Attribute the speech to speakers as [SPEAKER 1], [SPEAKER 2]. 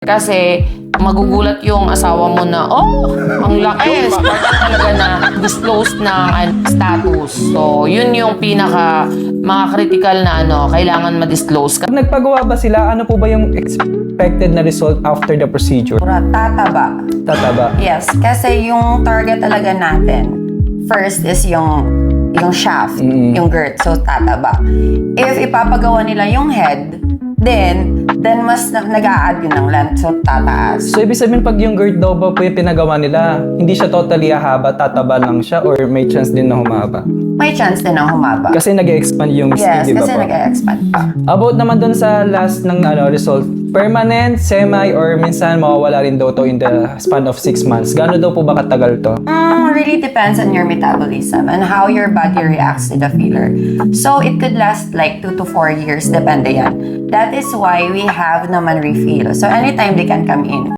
[SPEAKER 1] Kasi magugulat yung asawa mo na, oh, ang laki. Spartan talaga na disclose na status. So, yun yung mga critical na kailangan ma-disclose.
[SPEAKER 2] Pag nagpagawa ba sila, ano po ba yung expected na result after the procedure?
[SPEAKER 3] Tataba.
[SPEAKER 2] Tataba.
[SPEAKER 3] Yes, kasi yung target talaga natin, first is yung shaft, yung girth, so tataba. If ipapagawa nila yung head, then mas nag-a-add yun ng length, so tataas.
[SPEAKER 2] So, ibig sabihin pag yung girth daw ba po yung pinagawa nila, hindi siya totally hahaba, tataba lang siya, or may chance din na humaba?
[SPEAKER 3] May chance din ng humaba.
[SPEAKER 2] Kasi nag-expand yung
[SPEAKER 3] Yes,
[SPEAKER 2] skin, di ba
[SPEAKER 3] kasi
[SPEAKER 2] po?
[SPEAKER 3] nag-expand pa.
[SPEAKER 2] About naman dun sa last ng result, permanent, semi, or minsan mawawala rin daw to in the span of 6 months. Gaano daw po ba katagal to?
[SPEAKER 3] Really depends on your metabolism and how your body reacts to the filler. So, it could last like 2 to 4 years, depende yan. That is why we have naman refill. So, anytime they can come in.